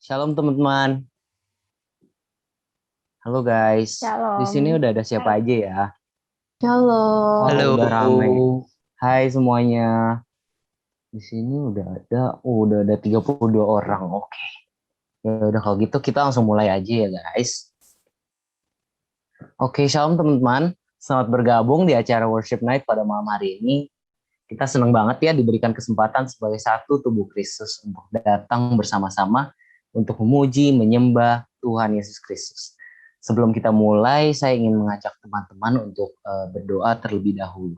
Shalom teman-teman. Halo guys. Di sini Shalom. udah ada siapa aja ya? Halo. Wah, udah rame. Hai semuanya. Di sini udah ada 32 orang. Oke. Ya udah kalau gitu kita langsung mulai aja ya guys. Oke, shalom teman-teman. Selamat bergabung di acara Worship Night pada malam hari ini. Kita senang banget ya diberikan kesempatan sebagai satu tubuh Kristus untuk datang bersama-sama untuk memuji, menyembah Tuhan Yesus Kristus. Sebelum kita mulai, saya ingin mengajak teman-teman untuk berdoa terlebih dahulu.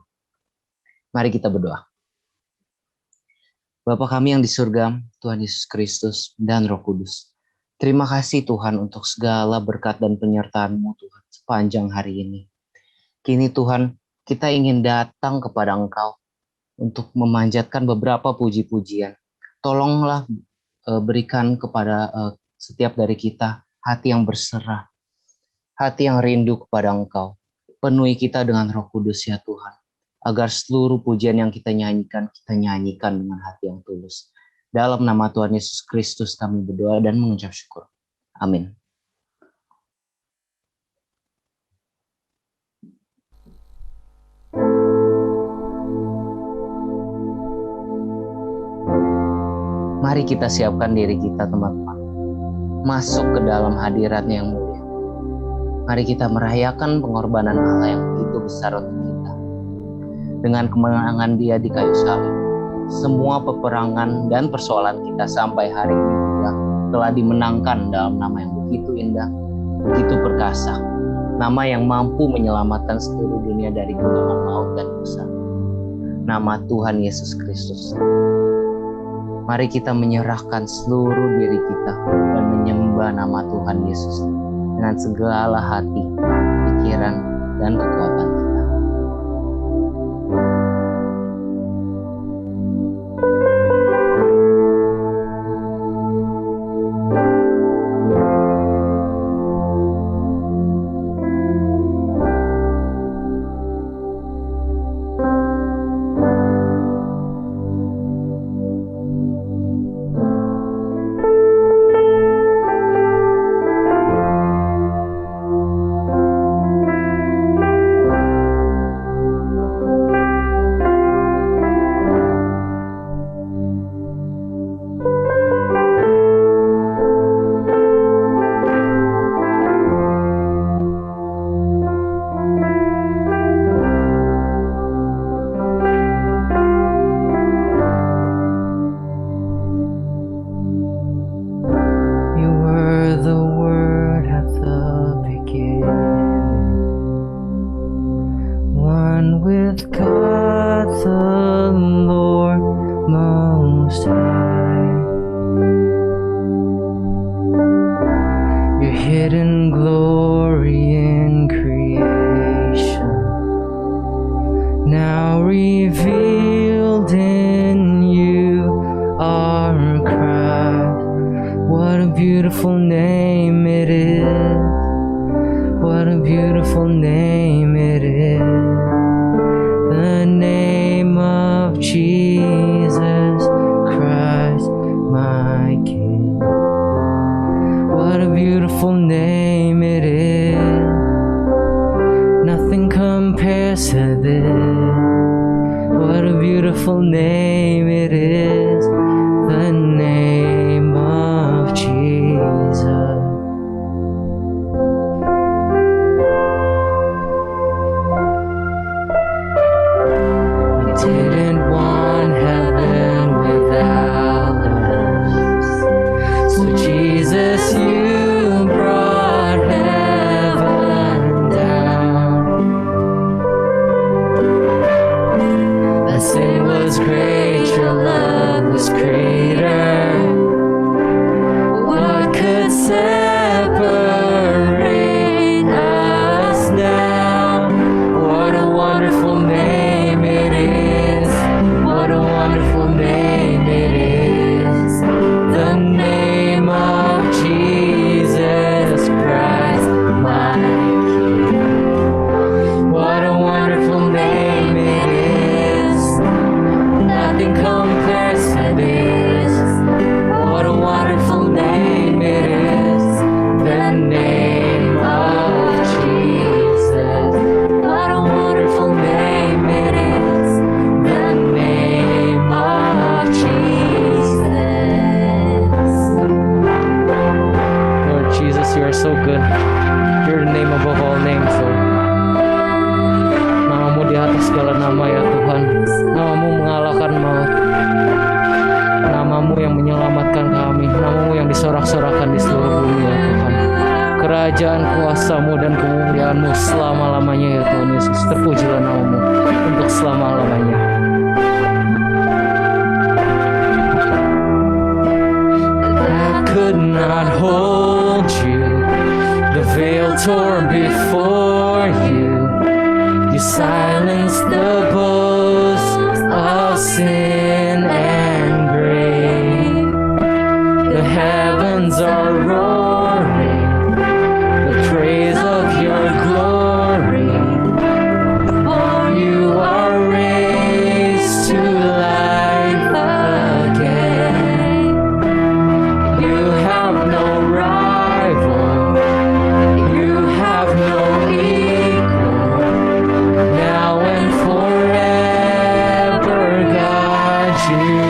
Mari kita berdoa. Bapa kami yang di surga, Tuhan Yesus Kristus dan Roh Kudus. Terima kasih Tuhan untuk segala berkat dan penyertaan-Mu Tuhan sepanjang hari ini. Kini Tuhan, kita ingin datang kepada Engkau untuk memanjatkan beberapa puji-pujian. Tolonglah berikan kepada setiap dari kita hati yang berserah, hati yang rindu kepada Engkau. Penuhi kita dengan Roh Kudus ya Tuhan, agar seluruh pujian yang kita nyanyikan dengan hati yang tulus. Dalam nama Tuhan Yesus Kristus kami berdoa dan mengucap syukur. Amin. Mari kita siapkan diri kita teman-teman, masuk ke dalam hadirat-Nya yang mulia. Mari kita merayakan pengorbanan Allah yang begitu besar untuk kita. Dengan kemenangan Dia di kayu salib, semua peperangan dan persoalan kita sampai hari ini juga telah dimenangkan dalam nama yang begitu indah, begitu perkasa. Nama yang mampu menyelamatkan seluruh dunia dari genggaman maut dan dosa. Nama Tuhan Yesus Kristus. Mari kita menyerahkan seluruh diri kita dan menyembah nama Tuhan Yesus dengan segala hati, pikiran, dan kekuatan kita. so good. You're the name above all names, Lord. Namamu di atas segala nama ya Tuhan. Namamu mengalahkan maut. Namamu yang menyelamatkan kami. Namamu yang disorak-sorakan di seluruh bumi ya Tuhan. Kerajaan, kuasamu dan kemuliaanmu selama-lamanya ya Tuhan Yesus. Terpujilah namamu untuk selama-lamanya. I could not hold you. The veil tore before you. You silenced the boast of sin and grave. The heavens are roaring, the praise of your glory. For you are raised to life again. You have no rival, you have no equal. Now and forever, God, you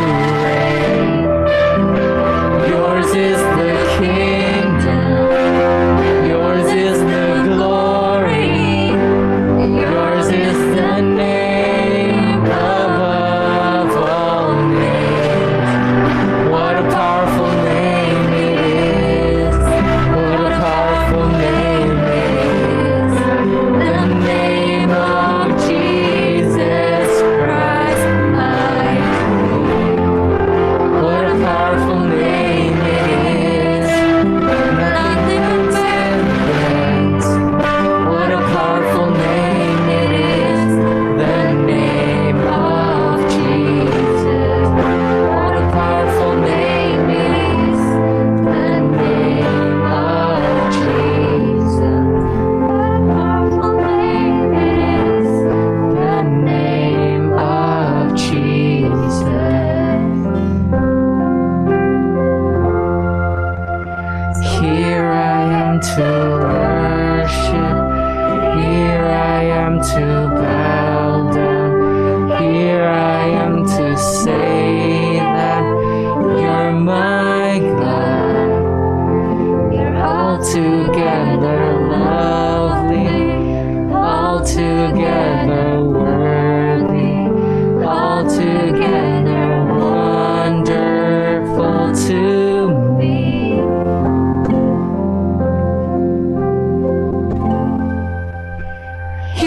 reign. Yours is the kingdom, yours is the glory, yours is the name above all names. What a powerful name it is, what a powerful name it is. The name of Jesus Christ, my King. What a powerful name it is. Nothing intimidates. What a powerful name it is. The name of Jesus. What a powerful name it is. The name of Jesus. What a powerful name it is. The name of Jesus. Here I am to worship. Here I am to bow down. Here I am to say that you're my God. You're altogether lovely, altogether worthy, altogether wonderful to me.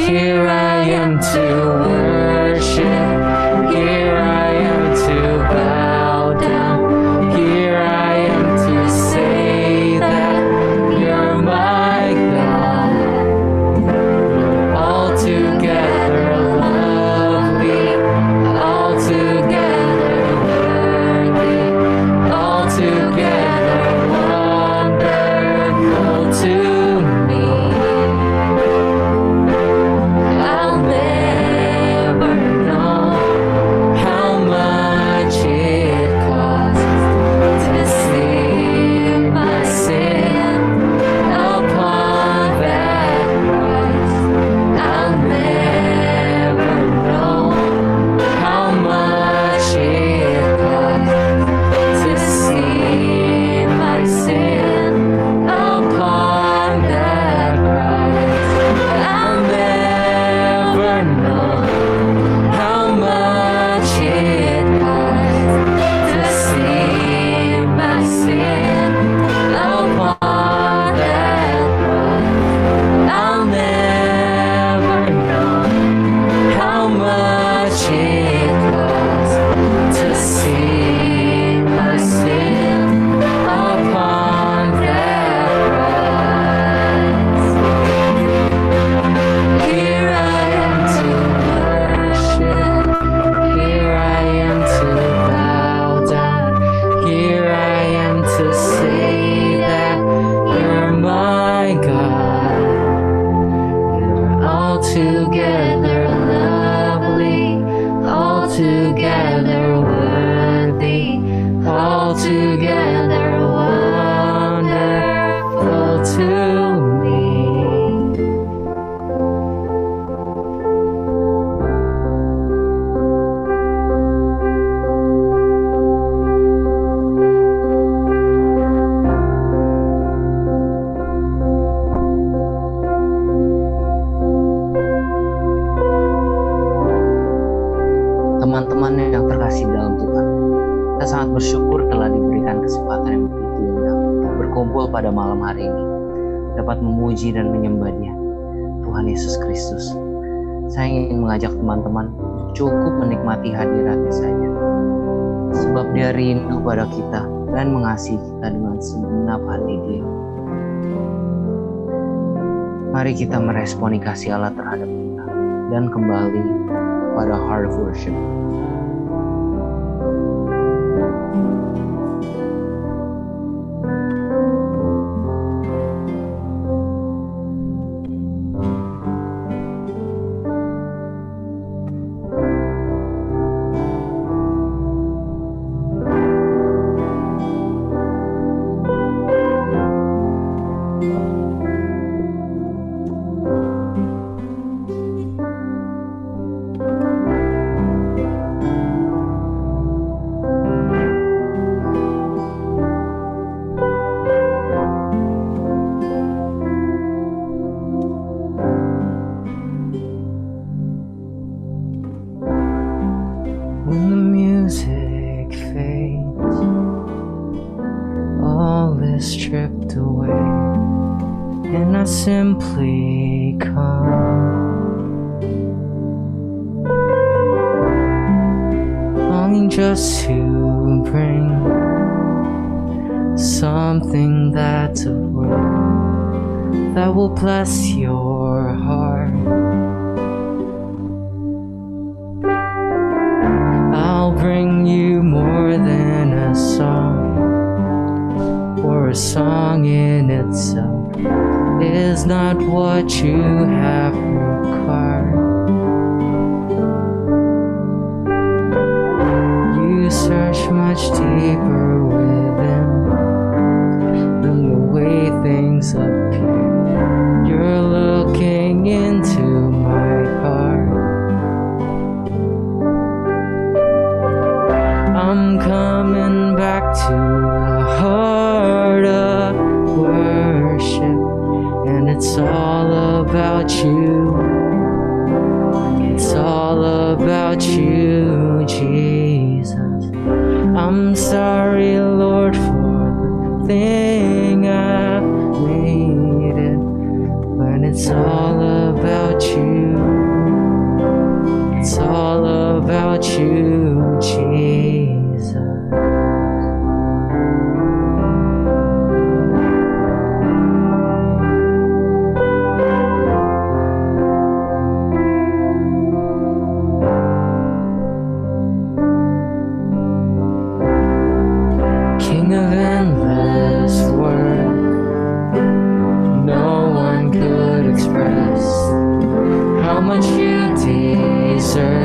Here I am to worship. Here I am to bow down. Here I am to say that you're my begitu indah berkumpul pada malam hari ini, dapat memuji dan menyembah Dia, Tuhan Yesus Kristus. Saya ingin mengajak teman-teman untuk cukup menikmati hadirat-Nya saja, sebab Dia rindu pada kita dan mengasihi kita dengan segenap hati Dia. Mari kita meresponi kasih Allah terhadap kita dan kembali pada heart of worship. When the music fades, all is stripped away, and I simply come, longing just to bring something that's of worth that will bless your heart. I'll bring you more than a song, for a song in itself is not what you have required. You search much deeper within than the way things appear. You're looking into my heart. I'm coming back to the heart of worship, and it's all about you. It's all about you, Jesus. I'm sorry, Lord, for the thing I made it, when it's all about you. It's all about you, Jesus. King of endless worth, no one could express how much you deserve.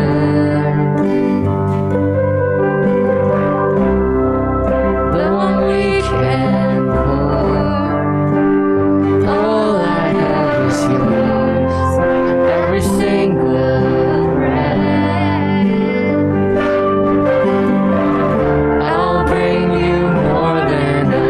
The one we can pour, all I have is yours, every single breath. I'll bring you more than a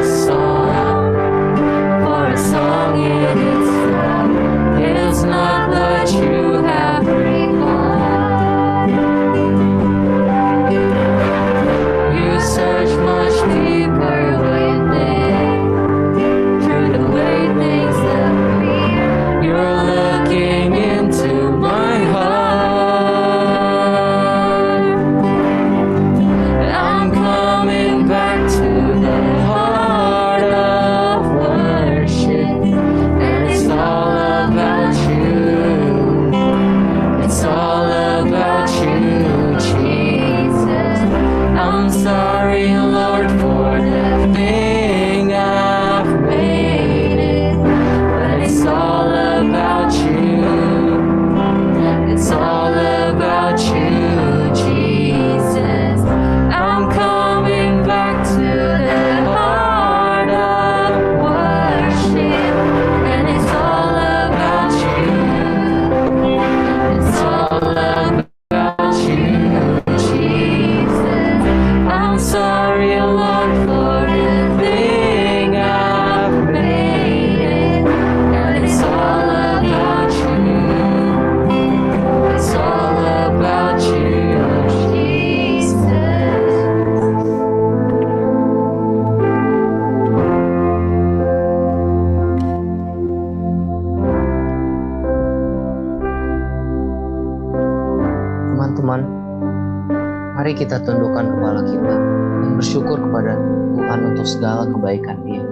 Mari kita tundukkan kepala kita dan bersyukur kepada Tuhan untuk segala kebaikan Dia.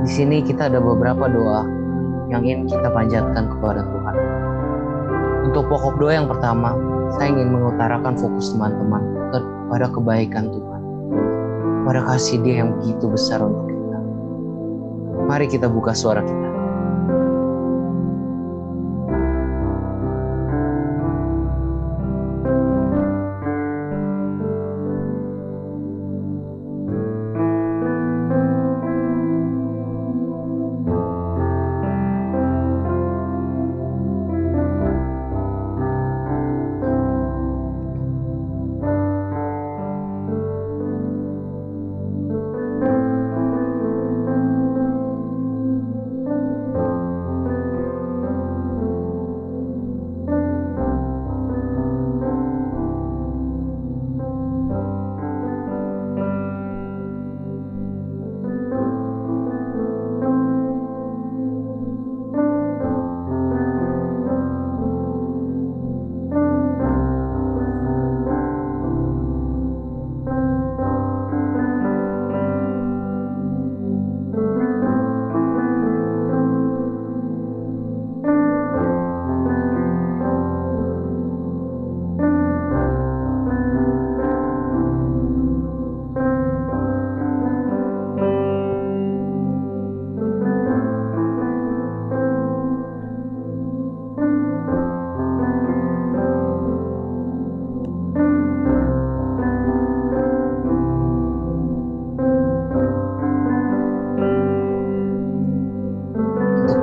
Di sini kita ada beberapa doa yang ingin kita panjatkan kepada Tuhan. Untuk pokok doa yang pertama, saya ingin mengutarakan fokus teman-teman kepada kebaikan Tuhan, pada kasih Dia yang begitu besar untuk kita. Mari kita buka suara kita.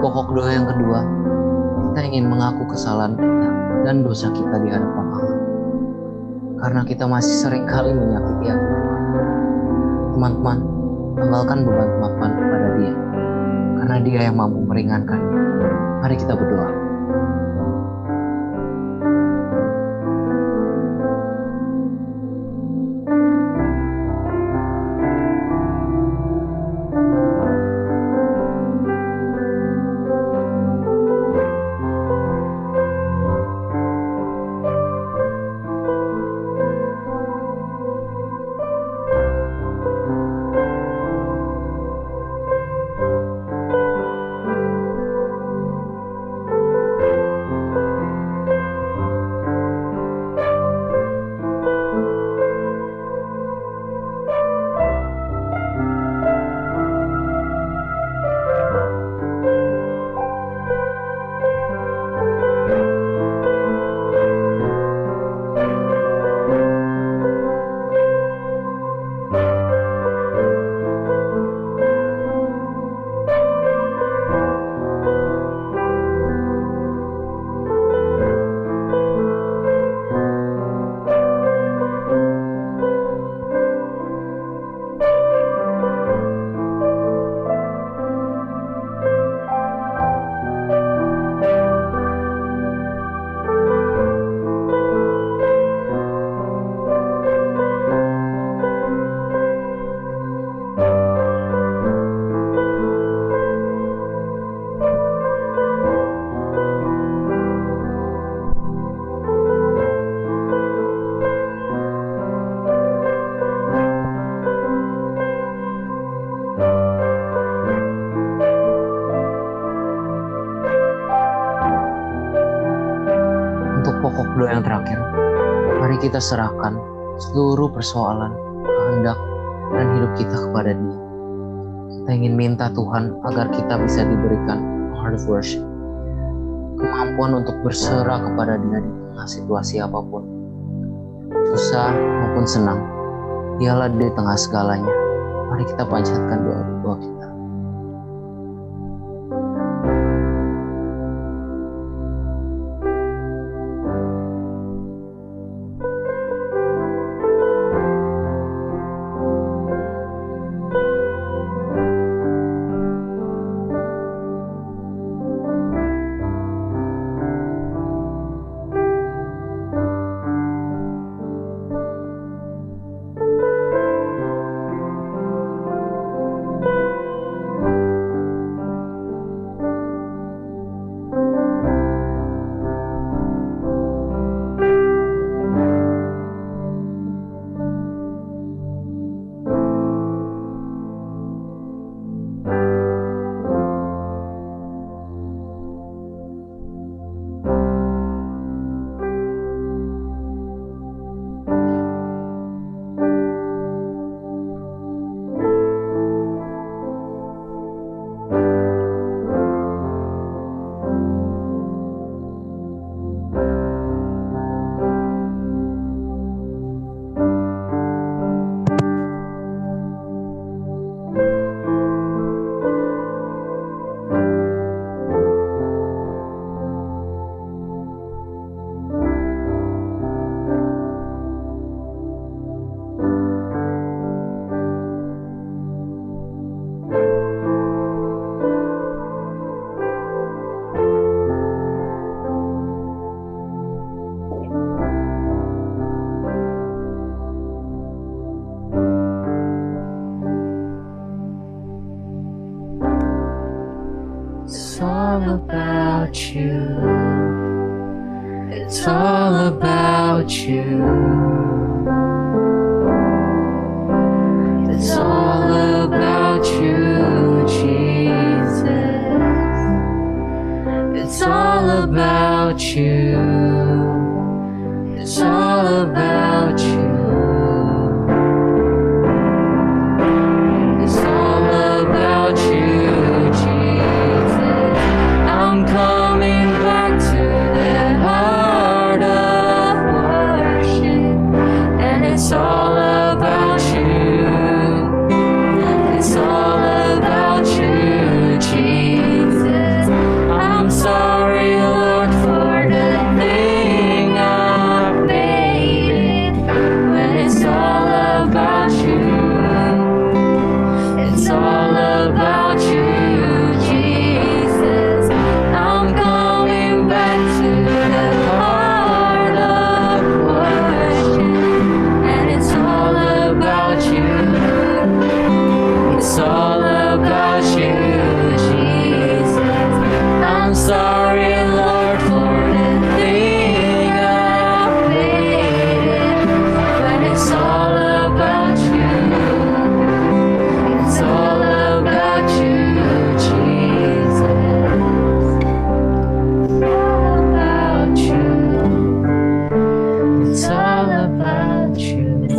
Pokok doa yang kedua, kita ingin mengaku kesalahan kita dan dosa kita di hadapan Allah. Karena kita masih sering kali menyakiti hati Tuhan. Teman-teman, tanggalkan beban teman-teman kepada Dia. Karena Dia yang mampu meringankannya. Mari kita berdoa. Pokok doa yang terakhir, mari kita serahkan seluruh persoalan, kehendak, dan hidup kita kepada Dia. Kita ingin minta Tuhan agar kita bisa diberikan heart of worship, kemampuan untuk berserah kepada Dia di tengah situasi apapun, susah maupun senang. Dialah di tengah segalanya. Mari kita panjatkan doa-doa kita. all about you. It's all about you. It's all about you, Jesus. It's all about you. It's all about you. It's all about you, Jesus. I'm coming back to the heart of worship, and it's all about you. It's all about you, Jesus. I'm sorry, Lord, for the thing I've made it. When it's all about you, it's all about you, Jesus. I'm coming back to the heart of worship, and it's all about you. It's all about you, Jesus. I'm sorry, Lord, for the thing I've made it. When it's all about you, it's all about you, Jesus. It's all about you. It's all about you. It's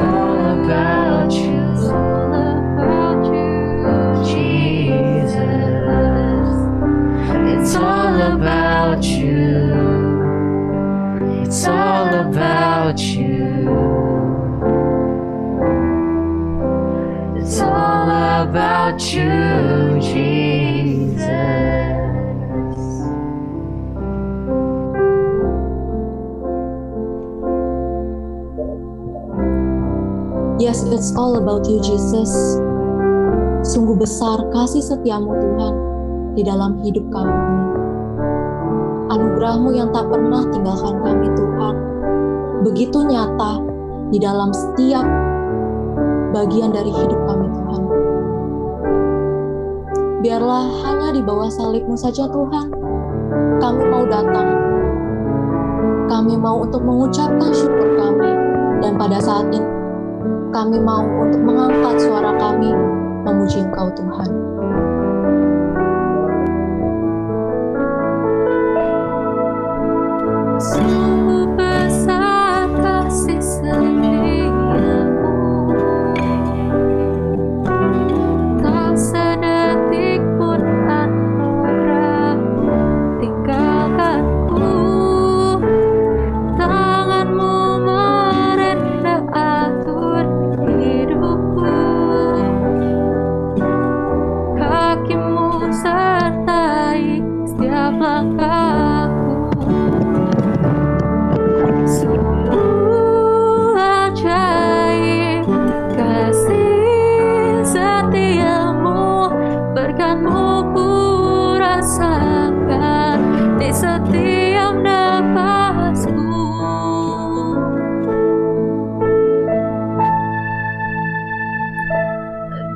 all about you. It's all about you, Jesus. It's all about you. It's all about you. It's all about you, Jesus. Yes, it's all about you, Jesus. Sungguh besar kasih setiamu, Tuhan, di dalam hidup kami. Anugerah-Mu yang tak pernah tinggalkan kami, Tuhan, begitu nyata di dalam setiap bagian dari hidup kami, Tuhan. Biarlah hanya di bawah salib-Mu saja, Tuhan, kami mau datang. Kami mau untuk mengucapkan syukur kami, dan pada saat ini kami mau untuk mengangkat suara kami memuji Engkau, Tuhan. Sungguh besar kasih setiamu, tak sedetik pun anugerah tinggalkanku. Tangan-Mu merendah atur hidupku, kaki-Mu sertai setiap langkahku. Sungguh ajaib kasih setiamu, berkat-Mu ku rasakan di setiap nafasku.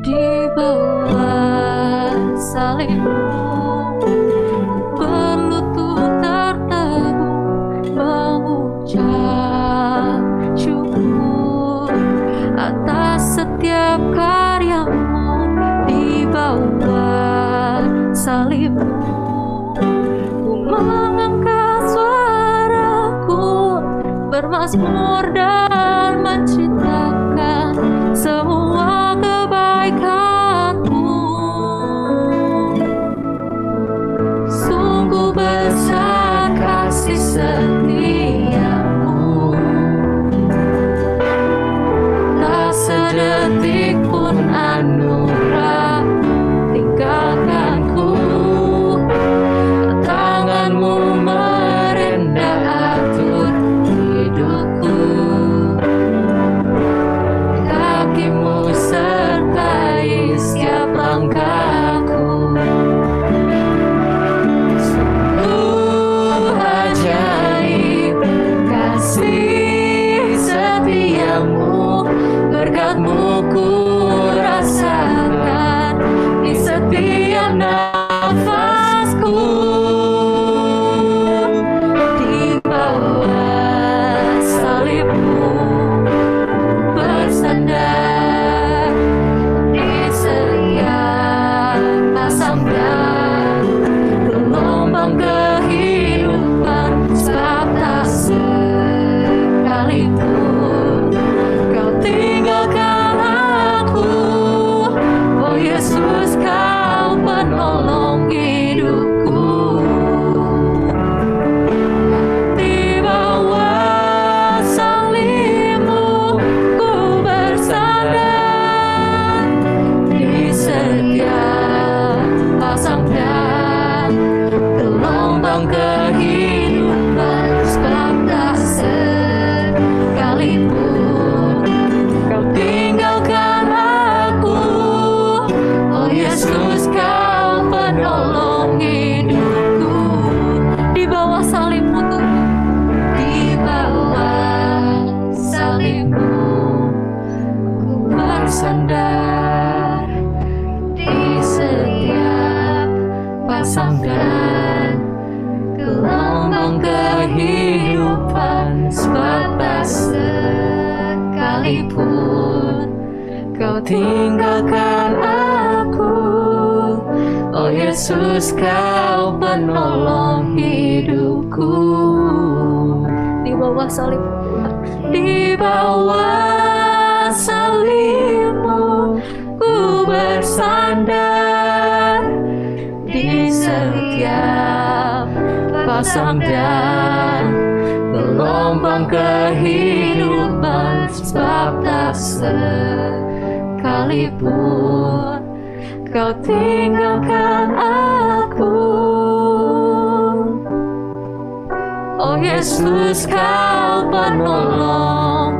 Di bawah salib-Mu berlutut tertegun mengucap syukur atas setiap karya-Mu. Di bawah salib-Mu ku mengangkat suaraku bermazmur dan menceritakan semua kebaikan-Mu. Sungguh besar kasih setiamu, tak sedetik pun anugerah tinggalkanku. Tangan-Mu merendah atur hidupku, bersandar di setiap pasang dan gelombang kehidupan, sebab tak sekalipun Kau tinggalkan aku. Oh Yesus, Kau penolong hidupku. Di bawah salib, Di bawah salib-Mu ku bersandar di setiap pasang dan gelombang kehidupan, sebab tak sekalipun Kau tinggalkan aku. Oh Yesus, Kau penolong.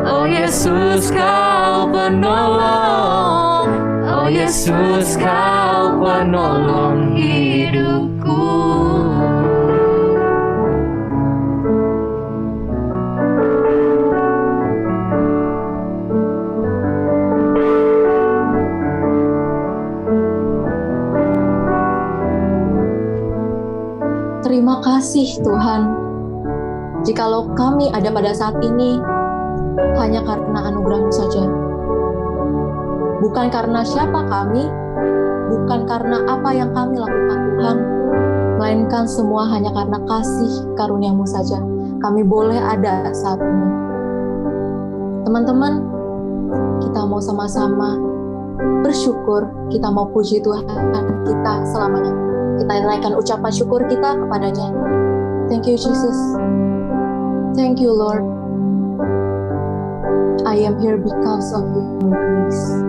Oh Yesus, Kau penolong. Oh Yesus, Kau penolong hidupku. terima kasih Tuhan. Jikalau kami ada pada saat ini, hanya karena anugerah-Mu saja. Bukan karena siapa kami, bukan karena apa yang kami lakukan Tuhan, melainkan semua hanya karena kasih karunia-Mu saja. Kami boleh ada saat ini. Teman-teman, kita mau sama-sama bersyukur, kita mau puji Tuhan kita selamanya. Kita naikkan ucapan syukur kita kepadanya. Thank you Jesus. Thank you Lord. I am here because of your grace.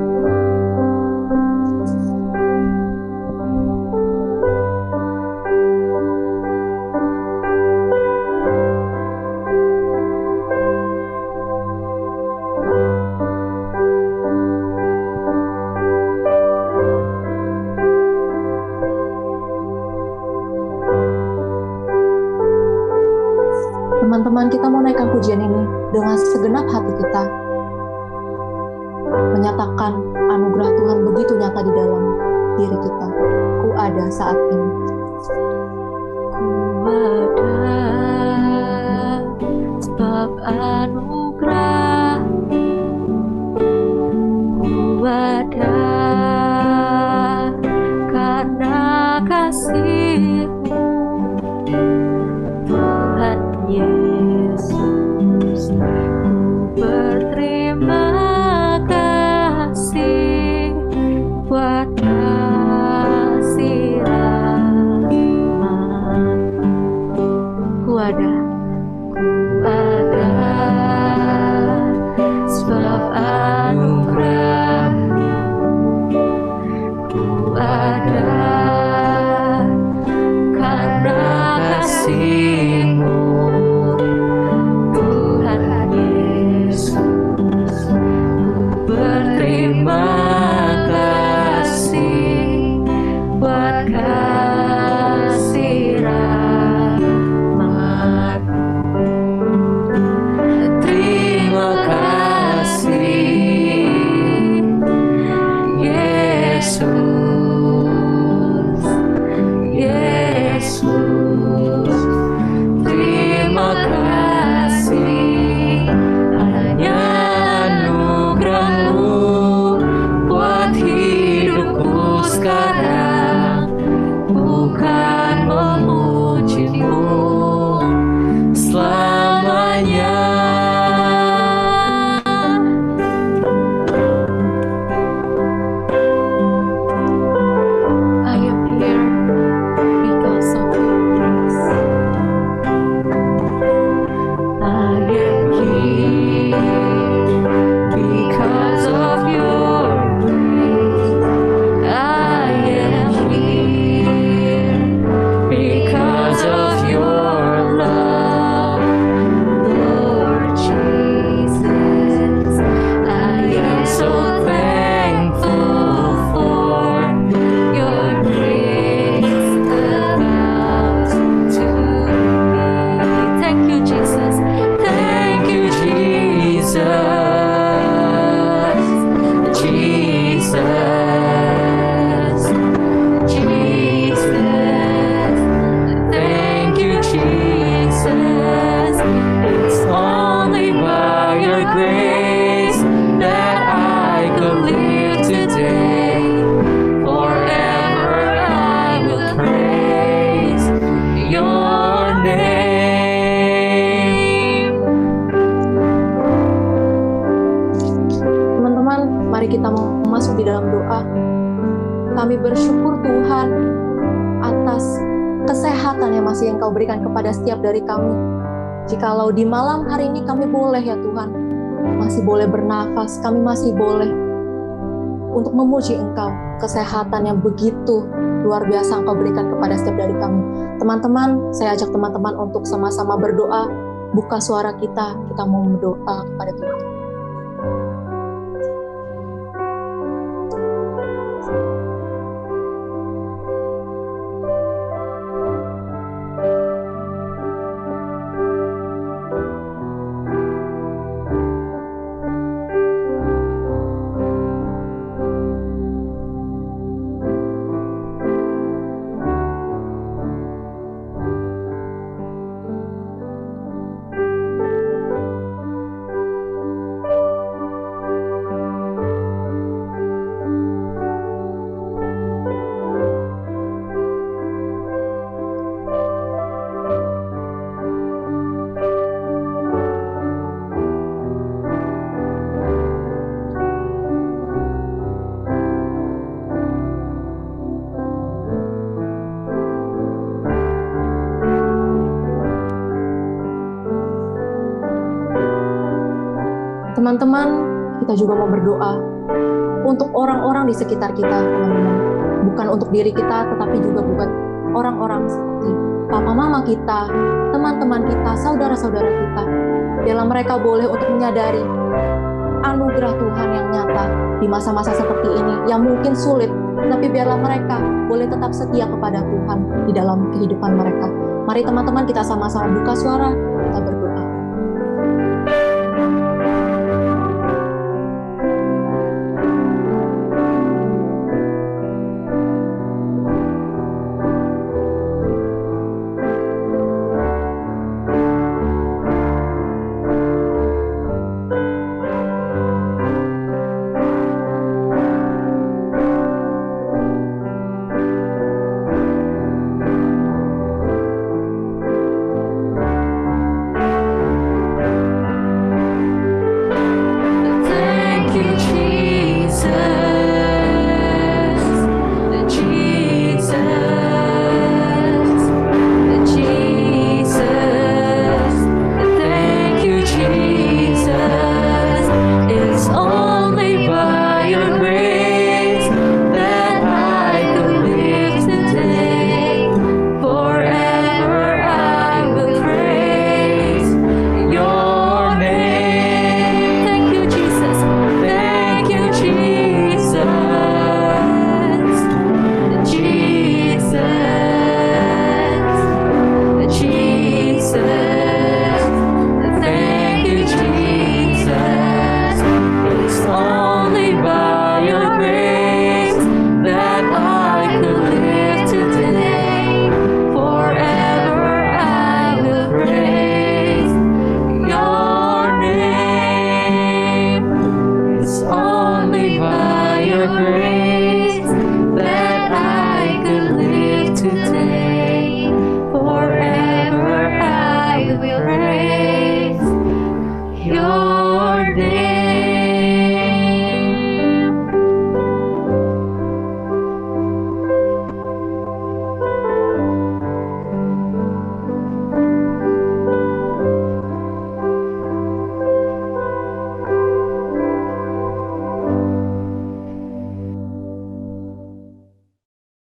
Teman-teman, kita mau naikkan pujian ini dengan segenap hati kita, menyatakan anugerah Tuhan begitu nyata di dalam diri kita. Ku ada saat ini. Ku ada sebab anugerah, ku ada karena kasih-Mu, Tuhan Yesus. Ku berterima kasih buat kasih rahmat-Mu. Ku ada sebab anugerah-Mu, Jesus. Thank you, Jesus. It's only by your grace that I could live today. Forever I will praise your name. Teman-teman, mari kita masuk di dalam doa. Kami bersyukur Tuhan atas kesehatan yang masih Engkau berikan kepada setiap dari kami. Jikalau di malam hari ini kami boleh ya Tuhan, masih boleh bernafas, kami masih boleh untuk memuji Engkau, kesehatan yang begitu luar biasa Engkau berikan kepada setiap dari kami. Teman-teman, saya ajak teman-teman untuk sama-sama berdoa, buka suara kita mau berdoa kepada Tuhan. Teman-teman, kita juga mau berdoa untuk orang-orang di sekitar kita, teman-teman. Bukan untuk diri kita, tetapi juga buat orang-orang seperti papa mama kita, teman-teman kita, saudara-saudara kita. Biarlah mereka boleh untuk menyadari anugerah Tuhan yang nyata di masa-masa seperti ini, yang mungkin sulit, tapi biarlah mereka boleh tetap setia kepada Tuhan di dalam kehidupan mereka. Mari teman-teman kita sama-sama buka suara, kita berdoa.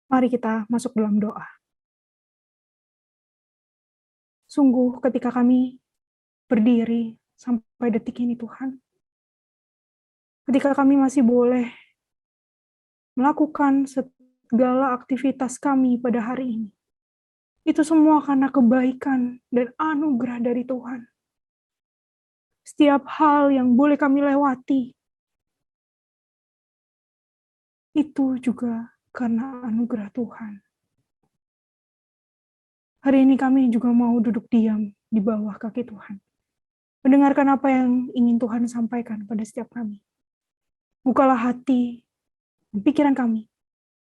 Mari kita masuk dalam doa. Sungguh ketika kami berdiri sampai detik ini Tuhan, ketika kami masih boleh melakukan segala aktivitas kami pada hari ini, itu semua karena kebaikan dan anugerah dari Tuhan. Setiap hal yang boleh kami lewati, Itu juga karena anugerah Tuhan. Hari ini kami juga mau duduk diam di bawah kaki Tuhan. Mendengarkan apa yang ingin Tuhan sampaikan pada setiap kami. Bukalah hati dan pikiran kami,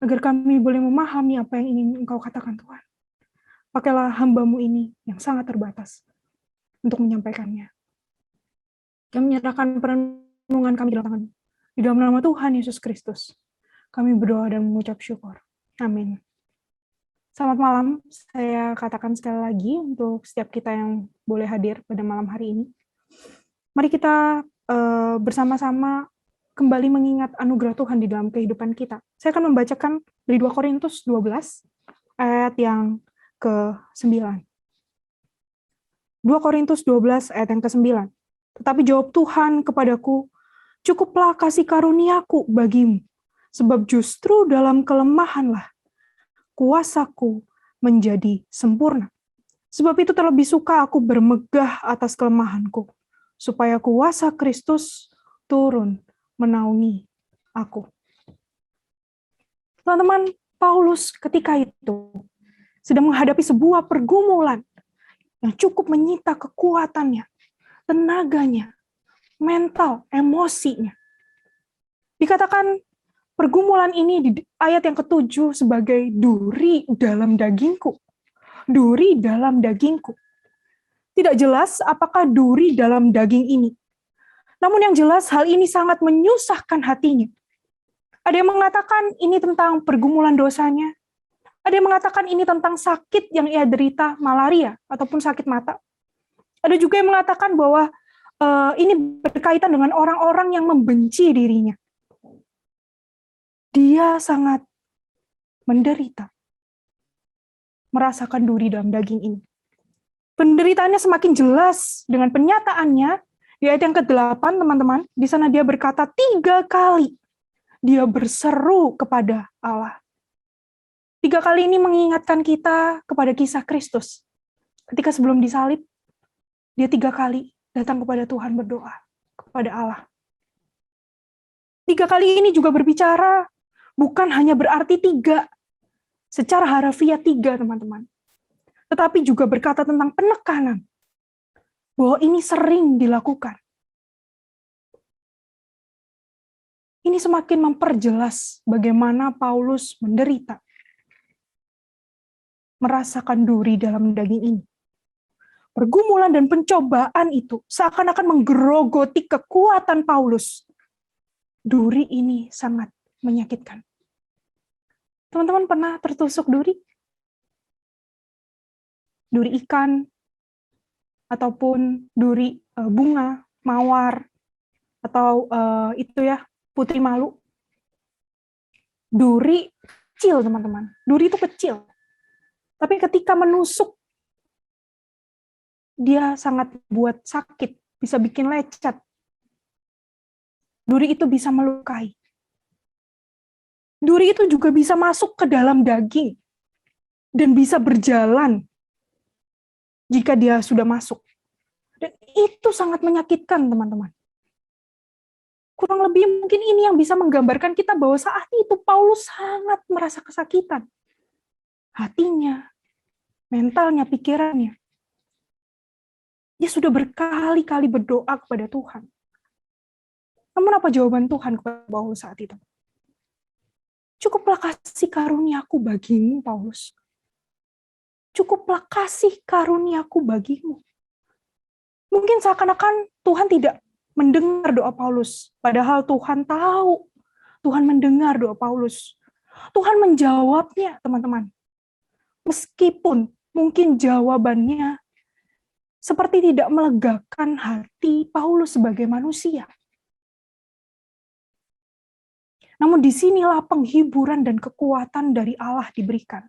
agar kami boleh memahami apa yang ingin Engkau katakan Tuhan. Pakailah hamba-Mu ini yang sangat terbatas untuk menyampaikannya. Kami menyerahkan perenungan kami dalam tangan-Mu. Di dalam nama Tuhan Yesus Kristus, kami berdoa dan mengucap syukur. Amin. Selamat malam, saya katakan sekali lagi untuk setiap kita yang boleh hadir pada malam hari ini. Mari kita bersama-sama kembali mengingat anugerah Tuhan di dalam kehidupan kita. Saya akan membacakan dari 2 Korintus 12, ayat yang ke-9. 2 Korintus 12, ayat yang ke-9. Tetapi jawab Tuhan kepadaku, cukuplah kasih karuniaku bagimu, sebab justru dalam kelemahanlah kuasaku menjadi sempurna. Sebab itu terlebih suka aku bermegah atas kelemahanku, supaya kuasa Kristus turun menaungi aku. Teman-teman, Paulus ketika itu sedang menghadapi sebuah pergumulan yang cukup menyita kekuatannya, tenaganya, mental, emosinya. Dikatakan pergumulan ini di ayat yang ke-7 sebagai duri dalam dagingku. Duri dalam dagingku. Tidak jelas apakah duri dalam daging ini. Namun yang jelas hal ini sangat menyusahkan hatinya. Ada yang mengatakan ini tentang pergumulan dosanya. Ada yang mengatakan ini tentang sakit yang ia derita, malaria ataupun sakit mata. Ada juga yang mengatakan bahwa ini berkaitan dengan orang-orang yang membenci dirinya. Dia sangat menderita, merasakan duri dalam daging ini. Penderitaannya semakin jelas dengan penyataannya di ayat yang ke-8, teman-teman. Di sana dia berkata 3 kali dia berseru kepada Allah. 3 kali ini mengingatkan kita kepada kisah Kristus. Ketika sebelum disalib, dia 3 kali datang kepada Tuhan berdoa, kepada Allah. 3 kali ini juga berbicara bukan hanya berarti 3, secara harafiah 3, teman-teman. Tetapi juga berkata tentang penekanan, bahwa ini sering dilakukan. Ini semakin memperjelas bagaimana Paulus menderita, merasakan duri dalam daging ini. Pergumulan dan pencobaan itu seakan-akan menggerogoti kekuatan Paulus. Duri ini sangat menyakitkan. Teman-teman pernah tertusuk duri? Duri ikan, ataupun duri bunga, mawar, atau itu ya, putri malu. Duri kecil, teman-teman. Duri itu kecil. Tapi ketika menusuk, dia sangat buat sakit, bisa bikin lecet. Duri itu bisa melukai. Duri itu juga bisa masuk ke dalam daging dan bisa berjalan jika dia sudah masuk. Dan itu sangat menyakitkan, teman-teman. Kurang lebih mungkin ini yang bisa menggambarkan kita bahwa saat itu Paulus sangat merasa kesakitan. Hatinya, mentalnya, pikirannya. Dia sudah berkali-kali berdoa kepada Tuhan. Namun apa jawaban Tuhan kepada Paulus saat itu? Cukuplah kasih karuniaku bagimu, Paulus. Cukuplah kasih karuniaku bagimu. Mungkin seakan-akan Tuhan tidak mendengar doa Paulus. Padahal Tuhan tahu. Tuhan mendengar doa Paulus. Tuhan menjawabnya, teman-teman. Meskipun mungkin jawabannya seperti tidak melegakan hati Paulus sebagai manusia. Namun disinilah penghiburan dan kekuatan dari Allah diberikan.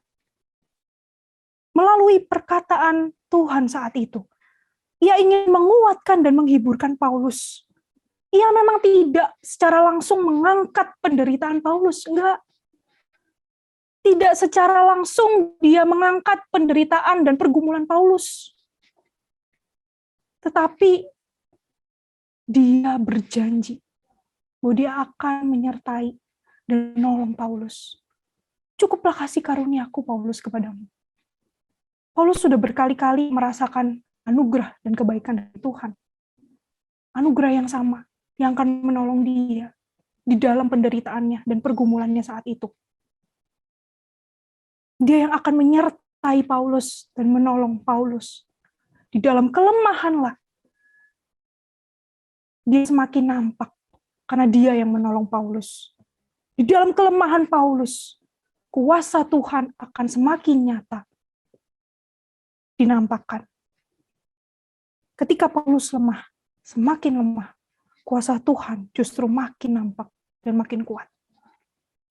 Melalui perkataan Tuhan saat itu, ia ingin menguatkan dan menghiburkan Paulus. Ia memang tidak secara langsung mengangkat penderitaan Paulus, enggak. Tidak secara langsung dia mengangkat penderitaan dan pergumulan Paulus. Tetapi dia berjanji bahwa dia akan menyertai dan menolong Paulus. Cukuplah kasih karunia-Ku, Paulus, kepadamu. Paulus sudah berkali-kali merasakan anugerah dan kebaikan dari Tuhan. Anugerah yang sama, yang akan menolong dia di dalam penderitaannya dan pergumulannya saat itu. Dia yang akan menyertai Paulus dan menolong Paulus. Di dalam kelemahanlah, dia semakin nampak karena dia yang menolong Paulus. Di dalam kelemahan Paulus, kuasa Tuhan akan semakin nyata dinampakkan. Ketika Paulus lemah, semakin lemah, kuasa Tuhan justru makin nampak dan makin kuat.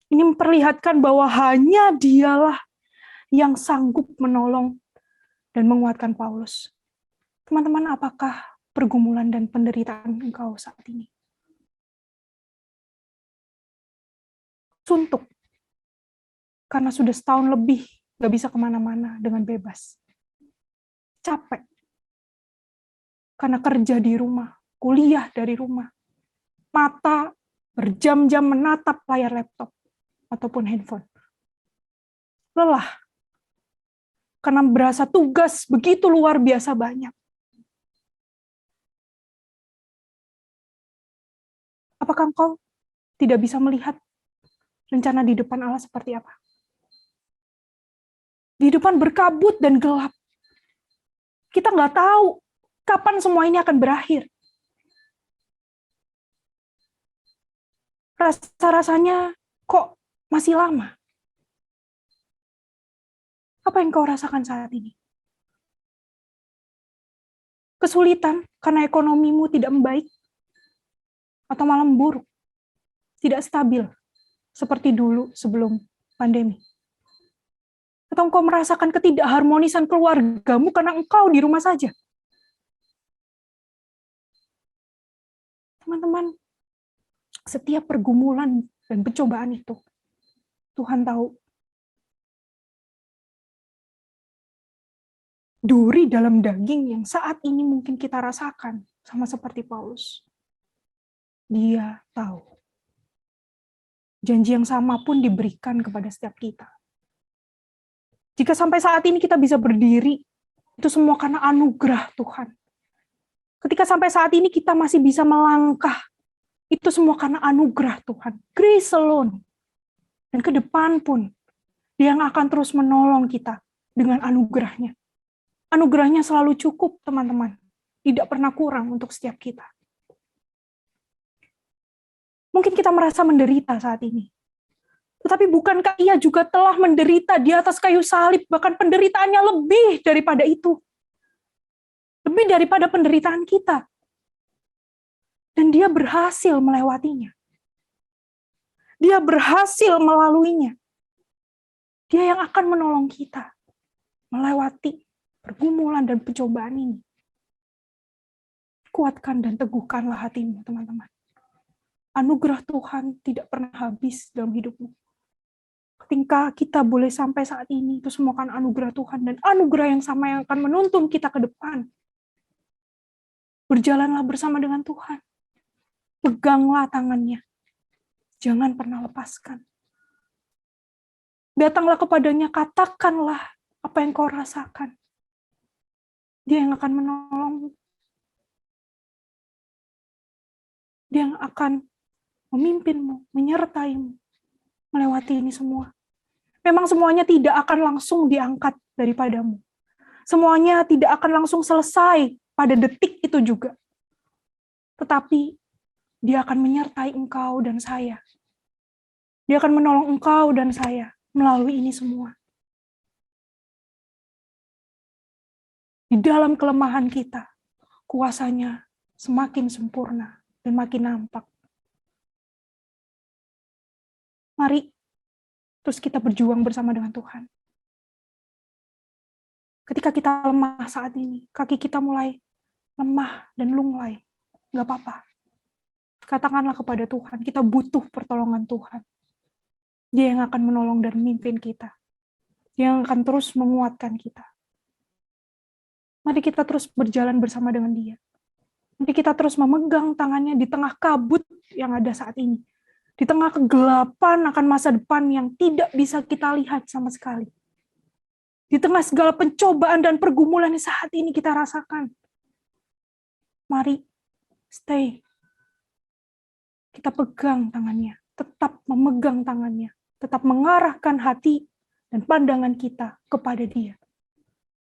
Ini memperlihatkan bahwa hanya dialah yang sanggup menolong dan menguatkan Paulus. Teman-teman, apakah pergumulan dan penderitaan engkau saat ini? Suntuk, karena sudah setahun lebih gak bisa kemana-mana dengan bebas. Capek, karena kerja di rumah, kuliah dari rumah. Mata berjam-jam menatap layar laptop ataupun handphone. Lelah, karena berasa tugas begitu luar biasa banyak. Apakah engkau tidak bisa melihat rencana di depan Allah seperti apa? Di depan berkabut dan gelap. Kita nggak tahu kapan semua ini akan berakhir. Rasa-rasanya kok masih lama. Apa yang kau rasakan saat ini? Kesulitan karena ekonomimu tidak membaik? Atau malah memburuk? Tidak stabil seperti dulu sebelum pandemi? Atau engkau merasakan ketidakharmonisan keluargamu karena engkau di rumah saja? Teman-teman, setiap pergumulan dan pencobaan itu, Tuhan tahu. Duri dalam daging yang saat ini mungkin kita rasakan, sama seperti Paulus. Dia tahu. Janji yang sama pun diberikan kepada setiap kita. Jika sampai saat ini kita bisa berdiri, itu semua karena anugerah Tuhan. Ketika sampai saat ini kita masih bisa melangkah, itu semua karena anugerah Tuhan. Grace alone. Dan ke depan pun, Dia yang akan terus menolong kita dengan anugerahnya. Anugerahnya selalu cukup, teman-teman. Tidak pernah kurang untuk setiap kita. Mungkin kita merasa menderita saat ini. Tetapi bukankah Ia juga telah menderita di atas kayu salib, bahkan penderitaannya lebih daripada itu. Lebih daripada penderitaan kita. Dan Dia berhasil melewatinya. Dia berhasil melaluinya. Dia yang akan menolong kita melewati pergumulan dan pencobaan ini. Kuatkan dan teguhkanlah hatimu, teman-teman. Anugerah Tuhan tidak pernah habis dalam hidupmu. Ketika kita boleh sampai saat ini, itu semua kan anugerah Tuhan, dan anugerah yang sama yang akan menuntun kita ke depan. Berjalanlah bersama dengan Tuhan. Peganglah tangannya. Jangan pernah lepaskan. Datanglah kepadanya, katakanlah apa yang kau rasakan. Dia yang akan menolongmu. Dia yang akan memimpinmu, menyertaimu, melewati ini semua. Memang semuanya tidak akan langsung diangkat daripadamu. Semuanya tidak akan langsung selesai pada detik itu juga. Tetapi Dia akan menyertai engkau dan saya. Dia akan menolong engkau dan saya melalui ini semua. Di dalam kelemahan kita, kuasanya semakin sempurna dan makin nampak. Mari terus kita berjuang bersama dengan Tuhan. Ketika kita lemah saat ini, kaki kita mulai lemah dan lunglai, nggak apa-apa. Katakanlah kepada Tuhan, kita butuh pertolongan Tuhan. Dia yang akan menolong dan memimpin kita. Dia yang akan terus menguatkan kita. Mari kita terus berjalan bersama dengan Dia. Mari kita terus memegang tangannya di tengah kabut yang ada saat ini. Di tengah kegelapan akan masa depan yang tidak bisa kita lihat sama sekali. Di tengah segala pencobaan dan pergumulan yang saat ini kita rasakan. Mari, stay. Kita pegang tangannya, tetap memegang tangannya, tetap mengarahkan hati dan pandangan kita kepada Dia.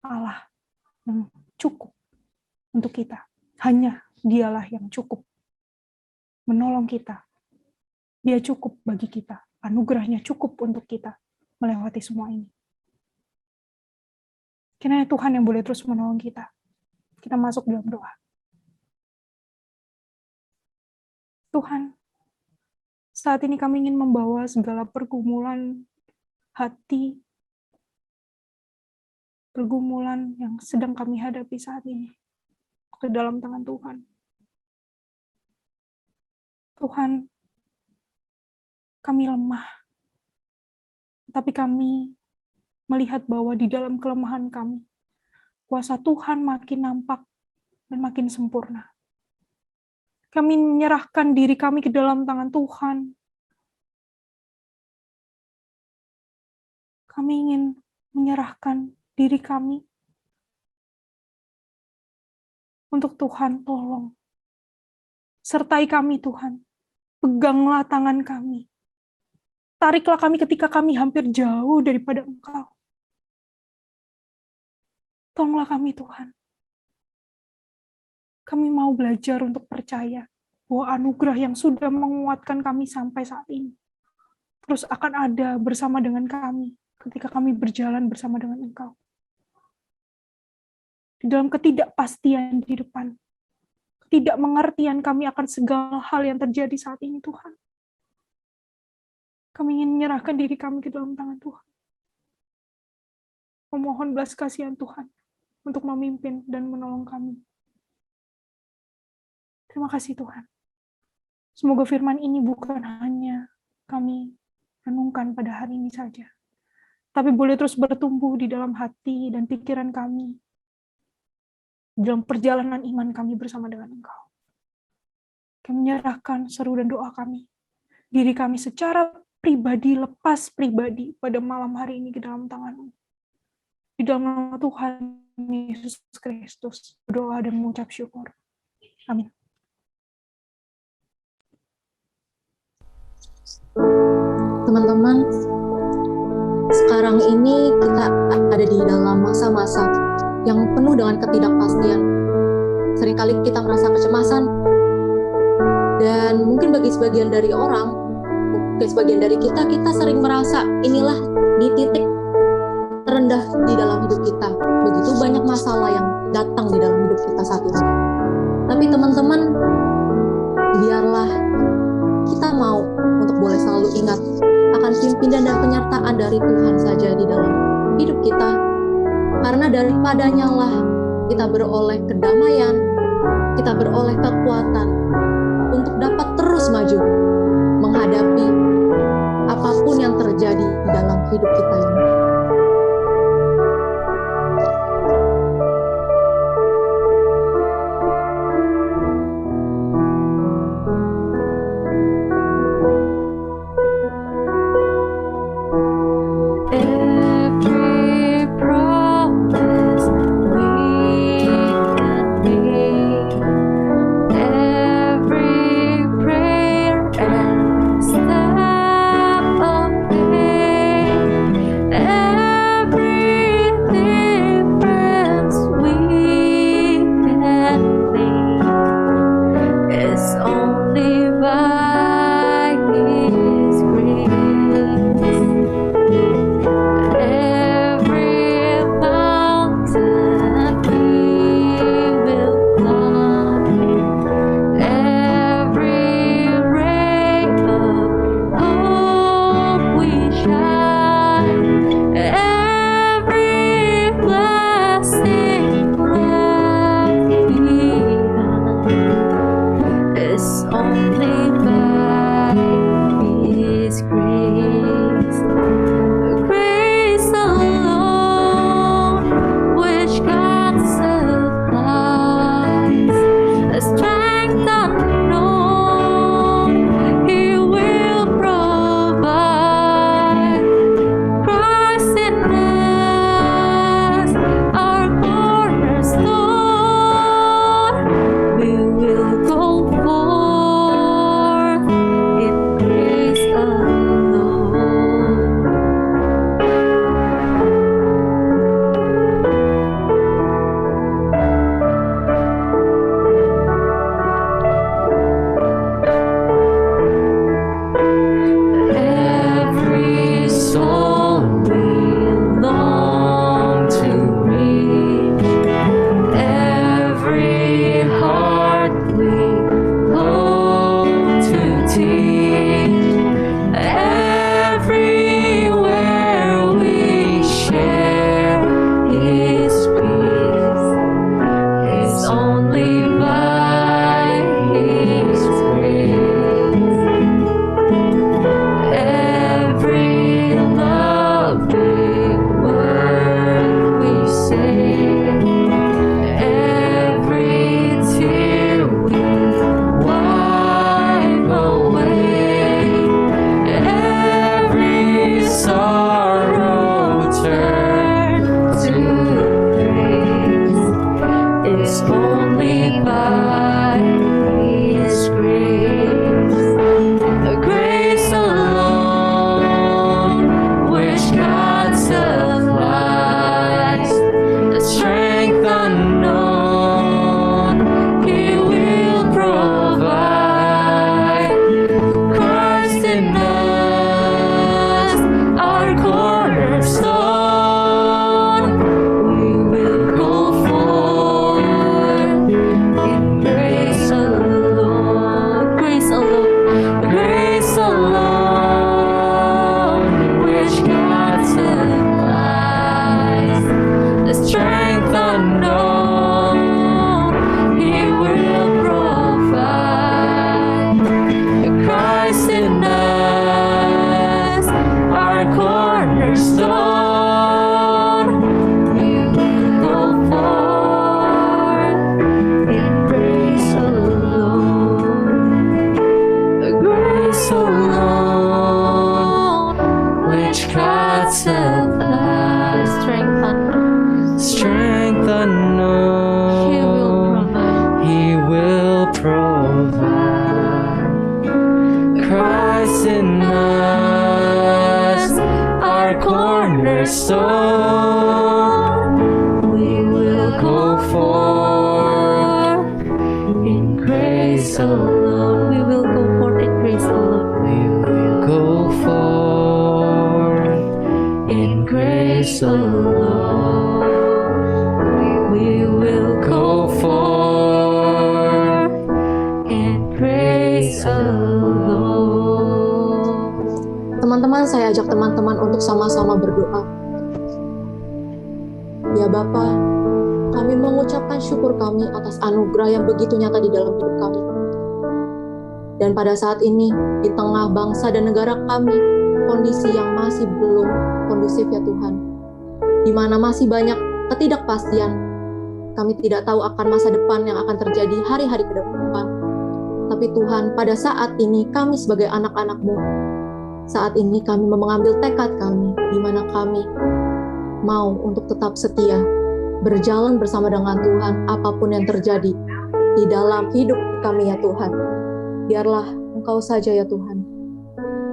Allah yang cukup untuk kita. Hanya Dialah yang cukup menolong kita. Dia cukup bagi kita. Anugerahnya cukup untuk kita melewati semua ini. Kiranya Tuhan yang boleh terus menolong kita. Kita masuk dalam doa. Tuhan, saat ini kami ingin membawa segala pergumulan hati, pergumulan yang sedang kami hadapi saat ini ke dalam tangan Tuhan. Tuhan, kami lemah, tapi kami melihat bahwa di dalam kelemahan kami, kuasa Tuhan makin nampak dan makin sempurna. Kami menyerahkan diri kami ke dalam tangan Tuhan. Kami ingin menyerahkan diri kami untuk Tuhan, tolong. Sertai kami, Tuhan. Peganglah tangan kami. Tariklah kami ketika kami hampir jauh daripada Engkau. Tolonglah kami, Tuhan. Kami mau belajar untuk percaya bahwa anugerah yang sudah menguatkan kami sampai saat ini terus akan ada bersama dengan kami ketika kami berjalan bersama dengan Engkau. Di dalam ketidakpastian di depan, ketidakmengertian kami akan segala hal yang terjadi saat ini, Tuhan. Kami ingin menyerahkan diri kami ke dalam tangan Tuhan. Memohon belas kasihan Tuhan untuk memimpin dan menolong kami. Terima kasih Tuhan. Semoga firman ini bukan hanya kami renungkan pada hari ini saja, tapi boleh terus bertumbuh di dalam hati dan pikiran kami, dalam perjalanan iman kami bersama dengan Engkau. Kami menyerahkan seru dan doa kami, diri kami secara pribadi, lepas pribadi pada malam hari ini ke dalam tangan-Mu. Di dalam nama Tuhan Yesus Kristus, berdoa dan mengucap syukur. Amin. Teman-teman, sekarang ini kita ada di dalam masa-masa yang penuh dengan ketidakpastian. Seringkali kita merasa kecemasan, dan mungkin bagi sebagian dari orang, mungkin sebagian dari kita sering merasa inilah di titik terendah di dalam hidup kita. Begitu banyak masalah yang datang di dalam hidup kita saat ini. Tapi teman-teman, biarlah kita mau untuk boleh selalu ingat akan pimpinan dan penyertaan dari Tuhan saja di dalam hidup kita. Karena daripadanya lah kita beroleh kedamaian, kita beroleh kekuatan untuk dapat terus maju menghadapi apapun yang terjadi di dalam hidup kita ini. grace, Lord, We will go forth in grace, O Lord. We will go forth in grace, O Lord. We will go forth in grace, O Lord. We will Go forth in grace, O Lord. Teman-teman, saya ajak teman-teman untuk sama-sama berdoa. Ya Bapa, kami mengucapkan syukur kami atas anugerah yang begitu nyata di dalam hidup kami. Dan pada saat ini, di tengah bangsa dan negara kami, kondisi yang masih belum kondusif ya Tuhan, di mana masih banyak ketidakpastian, kami tidak tahu akan masa depan yang akan terjadi hari-hari ke depan. Tapi Tuhan, pada saat ini kami sebagai anak-anak-Mu, saat ini kami mengambil tekad kami, di mana kami mau untuk tetap setia, berjalan bersama dengan Tuhan apapun yang terjadi di dalam hidup kami ya Tuhan. Biarlah Engkau saja ya Tuhan,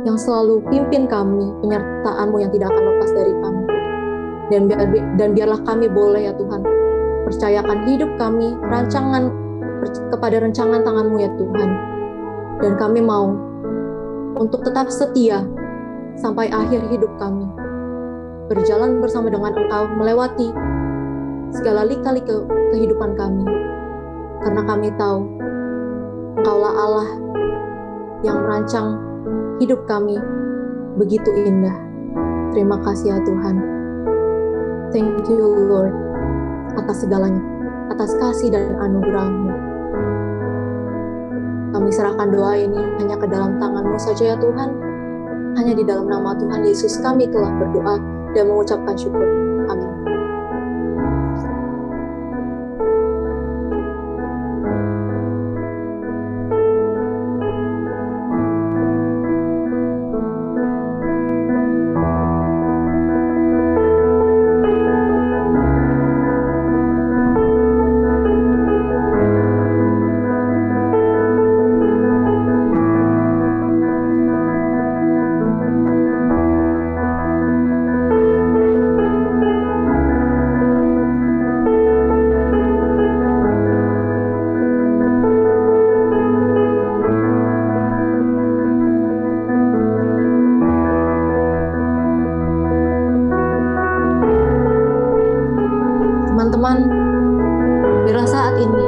yang selalu pimpin kami, penyertaan-Mu yang tidak akan lepas dari kami. Dan biarlah kami boleh ya Tuhan, percayakan hidup kami, kepada rancangan tangan-Mu ya Tuhan. Dan kami mau untuk tetap setia sampai akhir hidup kami, berjalan bersama dengan Engkau, melewati segala lika-liku kehidupan kami, karena kami tahu Engkaulah Allah yang merancang hidup kami begitu indah. Terima kasih ya Tuhan. Thank you Lord atas segalanya, atas kasih dan anugerah-Mu. Kami serahkan doa ini hanya ke dalam tangan-Mu saja ya Tuhan. Hanya di dalam nama Tuhan Yesus kami telah berdoa dan mengucapkan syukur. Amin. Teman-teman, bila saat ini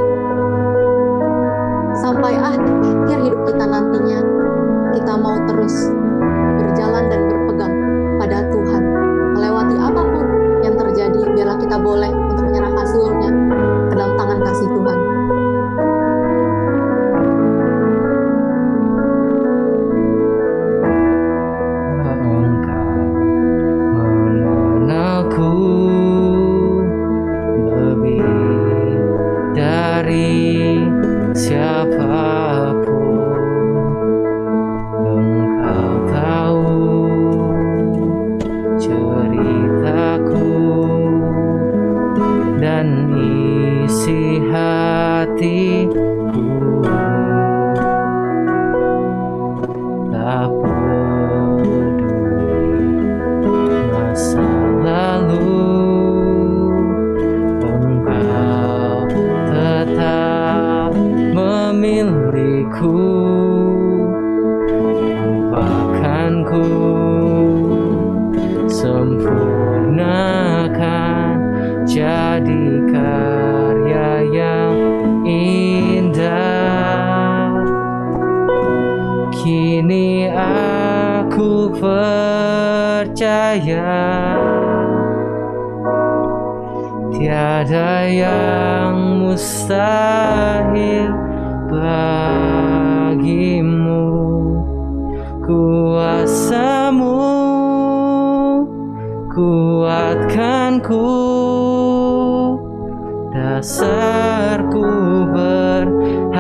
sampai akhir hidup kita nantinya, kita mau terus berjalan dan berpegang pada Tuhan, melewati apapun yang terjadi, biarlah kita boleh untuk menyerahkan seluruhnya ke dalam tangan kasih Tuhan. Engkau mengenalku lebih dari siapapun. Engkau tahu ceritaku dan isi hatiku. Tak peduli masa lalu, Engkau tetap memiliku. Lupakanku, sempurnakan jadi karya yang indah. Kini aku percaya tiada yang mustahil bagimu. Kuasa-Mu kuatkanku, dasarku berharap.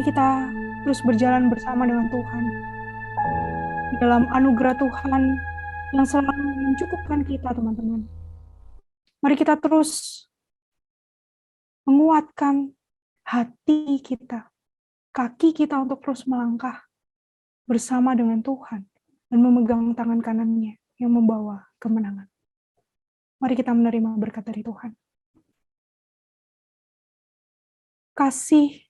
Mari kita terus berjalan bersama dengan Tuhan. Di dalam anugerah Tuhan yang selalu mencukupkan kita, teman-teman. Mari kita terus menguatkan hati kita, kaki kita untuk terus melangkah bersama dengan Tuhan dan memegang tangan kanannya yang membawa kemenangan. Mari kita menerima berkat dari Tuhan. Kasih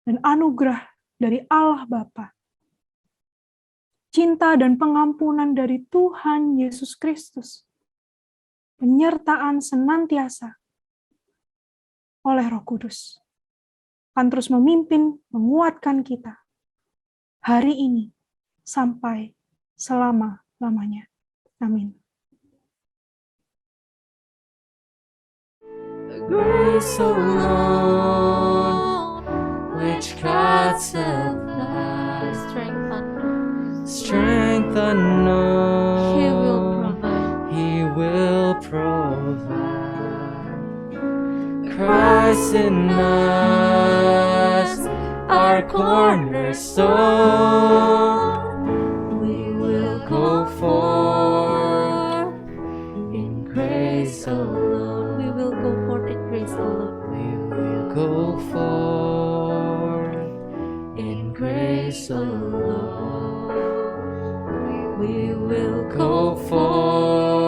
dan anugerah dari Allah Bapa, cinta dan pengampunan dari Tuhan Yesus Kristus, penyertaan senantiasa oleh Roh Kudus, akan terus memimpin, menguatkan kita hari ini sampai selama-lamanya. Amin. Grace alone, which God supplies, strength unknown, He will provide. Christ in us, our cornerstone, we will go forth in grace alone. We will go forth in grace alone. We will go forth in grace alone. We will go forth